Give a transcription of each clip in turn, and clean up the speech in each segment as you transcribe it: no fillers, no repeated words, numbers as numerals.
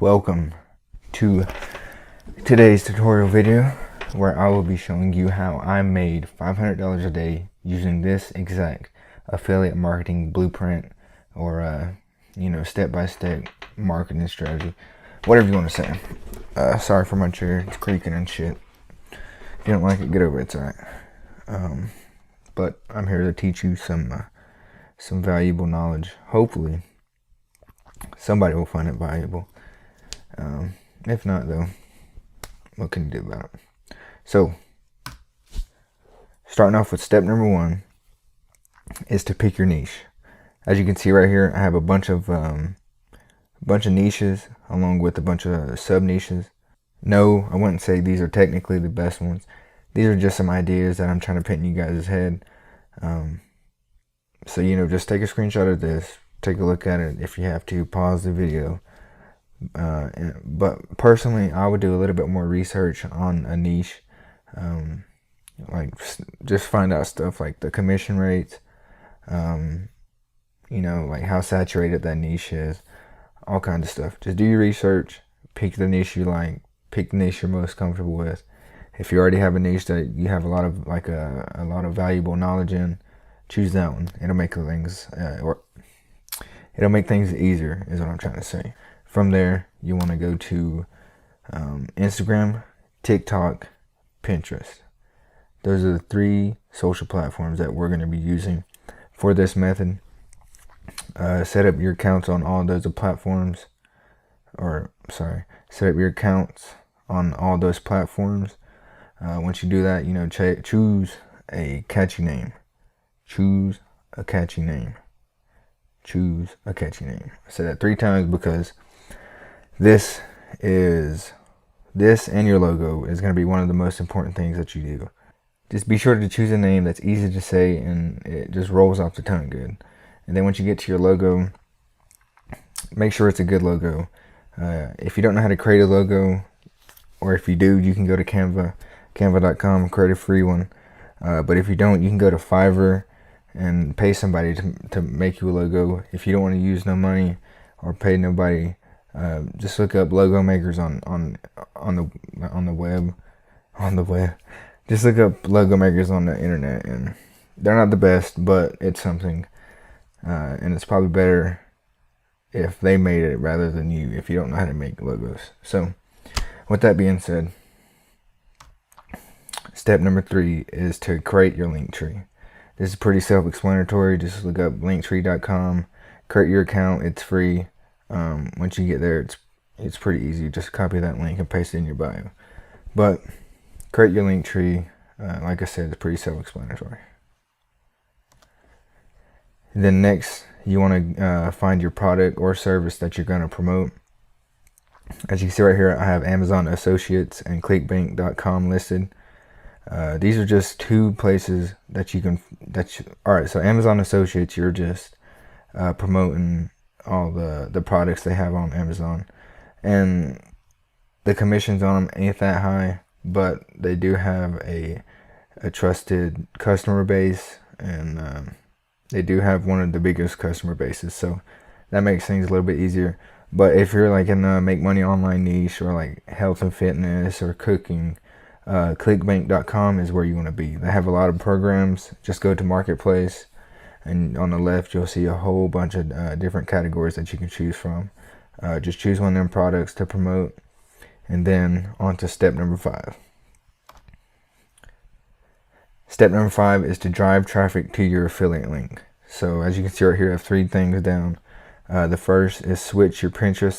Welcome to today's tutorial video where I will be showing you how I made $500 a day using this exact affiliate marketing blueprint or step-by-step marketing strategy, whatever you want to say. Sorry for my chair, it's creaking and shit. If you don't like it, get over it, it's alright. But I'm here to teach you some valuable knowledge. Hopefully somebody will find it valuable. If not, though, what can you do about it? So, starting off with step number one is to pick your niche. As you can see right here, I have a bunch of niches along with a bunch of sub niches. No, I wouldn't say these are technically the best ones. These are just some ideas that I'm trying to put in you guys' head. So just take a screenshot of this, take a look at it. If you have to, pause the video. But personally, I would do a little bit more research on a niche, like just find out stuff like the commission rates, like how saturated that niche is, all kinds of stuff. Just do your research, pick the niche you like, pick the niche you're most comfortable with. If you already have a niche that you have a lot of valuable knowledge in, choose that one. It'll make things easier, is what I'm trying to say. From there, you want to go to Instagram, TikTok, Pinterest. Those are the 3 social platforms that we're going to be using for this method. Set up your accounts on all those platforms. Set up your accounts on all those platforms. Once you do that, choose a catchy name. Choose a catchy name. Choose a catchy name. I said that 3 times because this and your logo is going to be one of the most important things that you do. Just be sure to choose a name that's easy to say and it just rolls off the tongue good. And then once you get to your logo, make sure it's a good logo. If you don't know how to create a logo, or if you do, you can go to canva.com, create a free one. But if you don't, you can go to Fiverr and pay somebody to make you a logo. If you don't want to use no money or pay nobody, just look up logo makers on the web. Just look up logo makers on the internet, and they're not the best, but it's something, and it's probably better if they made it rather than you, if you don't know how to make logos. So with that being said, step number 3 is to create your link tree. This is pretty self-explanatory. Just look up linktree.com, create your account. It's free. Once you get there, it's pretty easy. Just copy that link and paste it in your bio. But create your link tree. Like I said, it's pretty self-explanatory. Then next, you want to find your product or service that you're going to promote. As you can see right here, I have Amazon Associates and clickbank.com listed. These are just 2 places that you can. Alright, so Amazon Associates, you're just promoting all the products they have on Amazon, and the commissions on them ain't that high, but they do have a trusted customer base, and they do have one of the biggest customer bases, so that makes things a little bit easier. But if you're like in the make money online niche, or like health and fitness or cooking, clickbank.com is where you want to be. They have a lot of programs. Just go to Marketplace, and on the left you'll see a whole bunch of different categories that you can choose from. Just choose one of them products to promote, and then on to step number 5. Step number 5 is to drive traffic to your affiliate link. So as you can see right here, I have 3 things down. The first is switch your Pinterest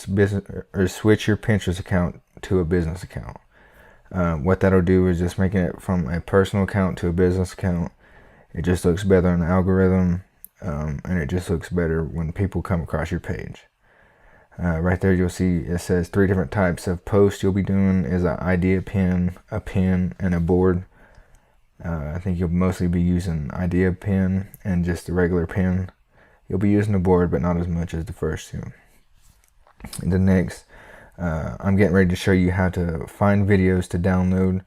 account to a business account. What that'll do is just making it from a personal account to a business account. It just looks better in the algorithm, and it just looks better when people come across your page. Right there you'll see it says 3 different types of posts you'll be doing is an idea pin, a pin, and a board. I think you'll mostly be using idea pin and just the regular pin. You'll be using the board, but not as much as the first 2. And the next, I'm getting ready to show you how to find videos to download,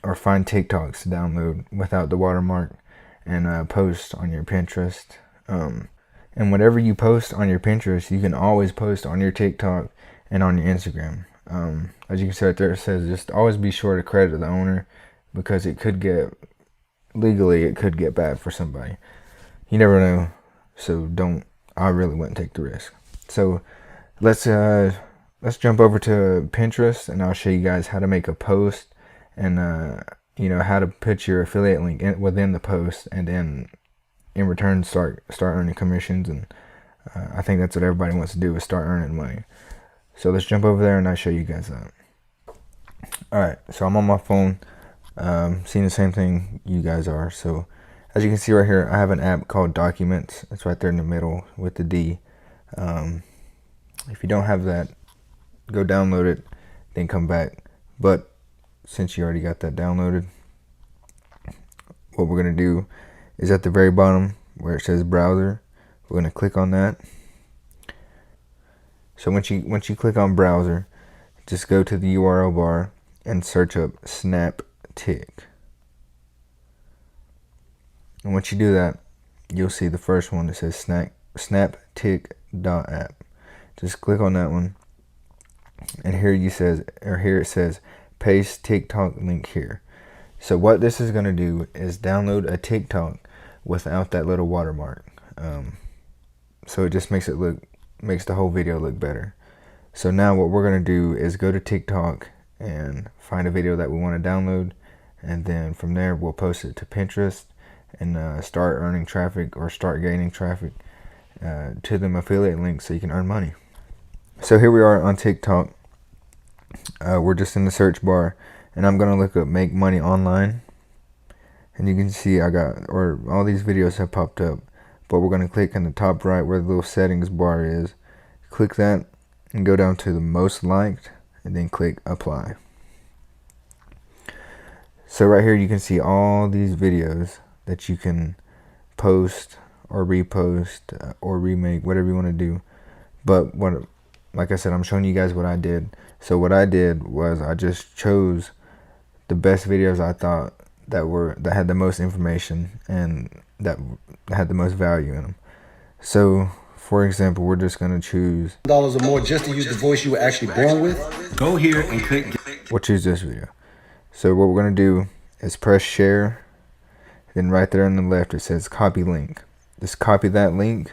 or find TikToks to download without the watermark, and post on your Pinterest. And whatever you post on your Pinterest, you can always post on your TikTok and on your Instagram. As you can see right there, it says just always be sure to credit the owner, because it could get, legally, it could get bad for somebody. You never know. So I really wouldn't take the risk. So let's jump over to Pinterest, and I'll show you guys how to make a post, and how to put your affiliate link within the post, and then in return start earning commissions. And I think that's what everybody wants to do, is start earning money. So let's jump over there and I'll show you guys that. Alright, so I'm on my phone, seeing the same thing you guys are. So as you can see right here, I have an app called Documents. It's right there in the middle with the D. If you don't have that, go download it, then come back. But since you already got that downloaded, what we're going to do is at the very bottom where it says browser, we're going to click on that. So once you click on browser, just go to the URL bar and search up SnapTik. And once you do that, you'll see the first one that says snaptik.app. Just click on that one, and here it says paste TikTok link here. So what this is going to do is download a TikTok without that little watermark. So it just makes the whole video look better. So now what we're going to do is go to TikTok and find a video that we want to download, and then from there we'll post it to Pinterest and start earning traffic, or start gaining traffic to them affiliate links, so you can earn money. So here we are on TikTok. We're just in the search bar, and I'm going to look up make money online, and you can see all these videos have popped up. But we're going to click in the top right where the little settings bar is. Click that and go down to the most liked, and then click apply. So right here you can see all these videos that you can post or repost or remake, whatever you want to do. But like I said, I'm showing you guys what I did. So what I did was I just chose the best videos I thought that had the most information and that had the most value in them. So for example, we're just going to choose $1 or more just to use the voice you were actually born with. Go here and click. We'll choose this video. So what we're going to do is press share. Then right there on the left it says copy link. Just copy that link,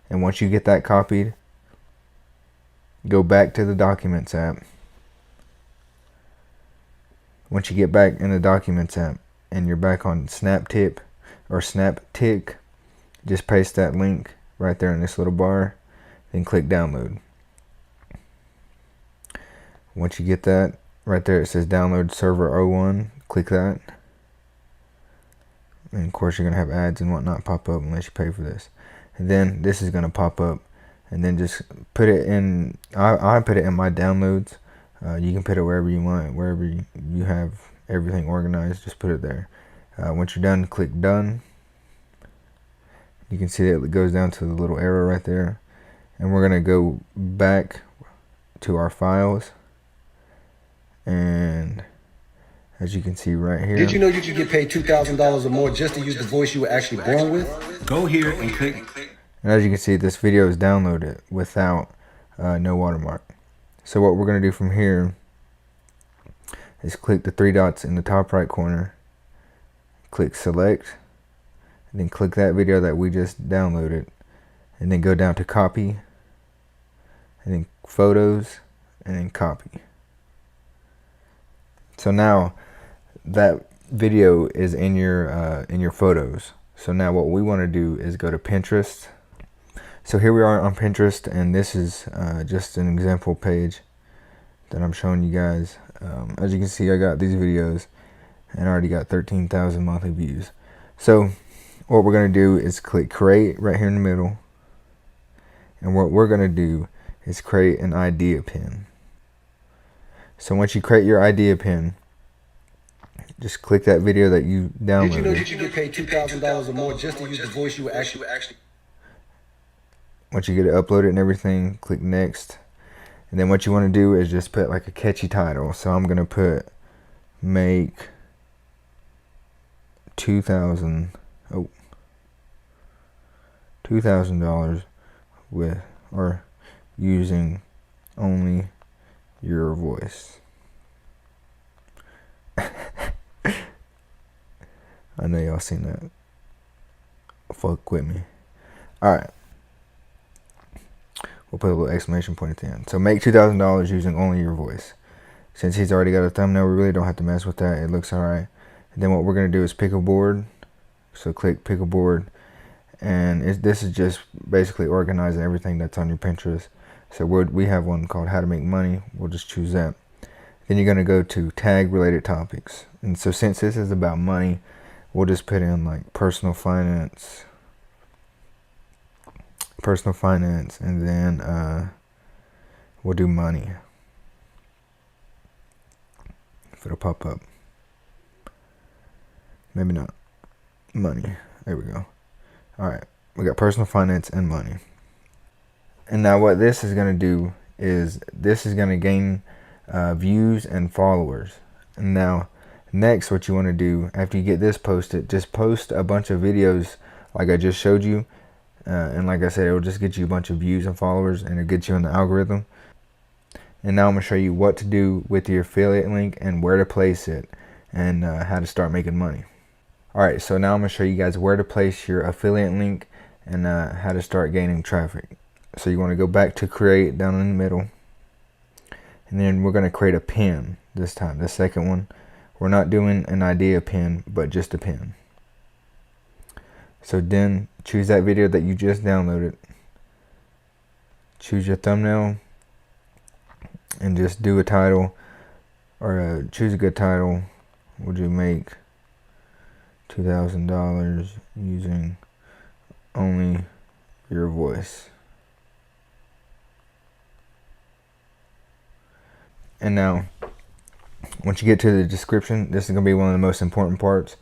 and once you get that copied, go back to the Documents app. Once you get back in the Documents app and you're back on SnapTik or SnapTik, just paste that link right there in this little bar, then click download. Once you get that, right there it says download server 01, click that. And of course you're going to have ads and whatnot pop up unless you pay for this. And then this is going to pop up, and then just put it in, I put it in my downloads. You can put it wherever you want, wherever you have everything organized, just put it there. Once you're done, click done. You can see that it goes down to the little arrow right there. And we're going to go back to our files. And as you can see right here. Did you know you could get paid $2,000 or more just to use the voice you were actually born with? Go here and click. And as you can see, this video is downloaded without no watermark. So what we're going to do from here is click the three dots in the top right corner, click select, and then click that video that we just downloaded, and then go down to copy, and then photos, and then copy. So now that video is in your photos. So now what we want to do is go to Pinterest. So here we are on Pinterest, and this is just an example page that I'm showing you guys. As you can see, I got these videos and I already got 13,000 monthly views. So what we're going to do is click create right here in the middle, and what we're going to do is create an idea pin. So once you create your idea pin, just click that video that you downloaded. Did you know you could get paid $2,000 or more just to use the voice you were actually... Once you get it uploaded and everything, click next. And then what you want to do is just put like a catchy title. So I'm going to put make $2,000 with, or using only your voice. I know y'all seen that. Fuck with me. Alright. We'll put a little exclamation point at the end. So make $2,000 using only your voice. Since he's already got a thumbnail, we really don't have to mess with that. It looks alright. And then what we're going to do is pick a board. So click pick a board. And this is just basically organizing everything that's on your Pinterest. So we have one called How to Make Money. We'll just choose that. Then you're going to go to tag related topics. And so since this is about money, we'll just put in like personal finance, and then we'll do money. If it'll pop up. Maybe not. Money. There we go. Alright. We got personal finance and money. And now what this is going to do is this is going to gain views and followers. And now next what you want to do after you get this posted, just post a bunch of videos like I just showed you. And like I said, it'll just get you a bunch of views and followers, and it'll get you in the algorithm. And now I'm going to show you what to do with your affiliate link and where to place it, and how to start making money. Alright, so now I'm going to show you guys where to place your affiliate link and how to start gaining traffic. So you want to go back to create down in the middle. And then we're going to create a pin this time, the second one. We're not doing an idea pin, but just a pin. So then choose that video that you just downloaded. Choose your thumbnail and just do a title, or choose a good title. Would you make $2,000 using only your voice? And now once you get to the description, this is going to be one of the most important parts.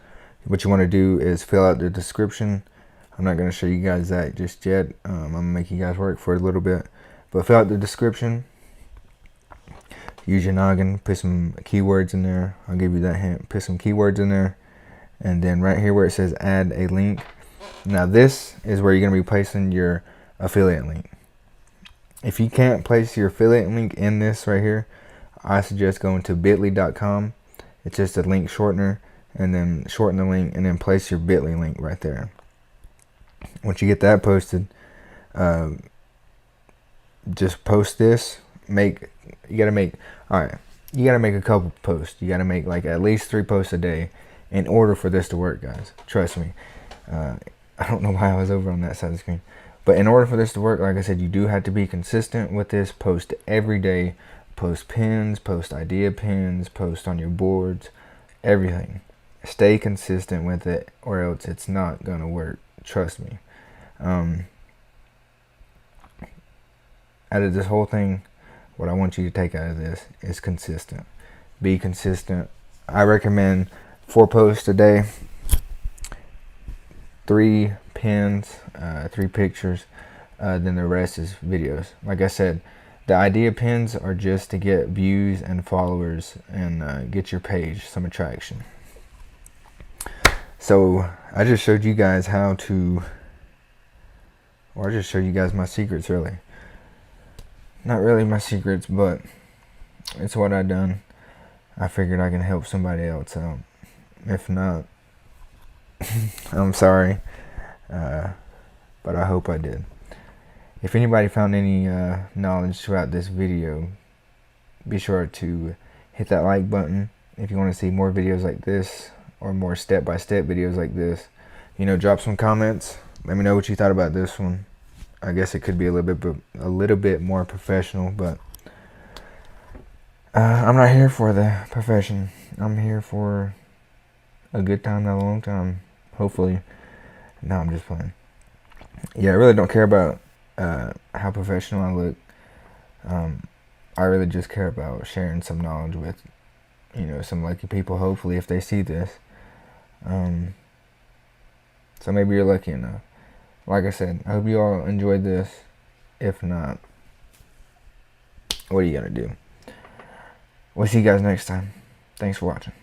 What you want to do is fill out the description. I'm not going to show you guys that just yet. I'm going to make you guys work for a little bit. But fill out the description. Use your noggin. Put some keywords in there. I'll give you that hint. Put some keywords in there. And then right here where it says add a link. Now this is where you're going to be placing your affiliate link. If you can't place your affiliate link in this right here, I suggest going to bit.ly.com. It's just a link shortener. And then shorten the link and then place your bit.ly link right there. Once you get that posted, just post this. You gotta make a couple posts. You gotta make like at least 3 posts a day in order for this to work, guys. Trust me. I don't know why I was over on that side of the screen, but in order for this to work, like I said, you do have to be consistent with this. Post every day. Post pins, post idea pins, post on your boards, everything. Stay consistent with it, or else it's not gonna work. Trust me. Out of this whole thing, what I want you to take out of this is consistent. Be consistent. I recommend 4 posts a day, 3 pins, 3 pictures, then the rest is videos. Like I said, the idea pins are just to get views and followers and get your page some attraction. So I just showed you guys how to, or I just showed you guys my secrets, really. Not really my secrets, but it's what I done. I figured I can help somebody else out. If not, I'm sorry, but I hope I did. If anybody found any knowledge throughout this video, be sure to hit that like button. If you want to see more videos like this, or more step-by-step videos like this, drop some comments. Let me know what you thought about this one. I guess it could be a little bit more professional, but I'm not here for the profession. I'm here for a good time, not a long time, hopefully. No, I'm just playing. Yeah, I really don't care about how professional I look. I really just care about sharing some knowledge with, some lucky people, hopefully, if they see this. So maybe you're lucky enough. Like I said, I hope you all enjoyed this. If not, what are you gonna do? We'll see you guys next time. Thanks for watching.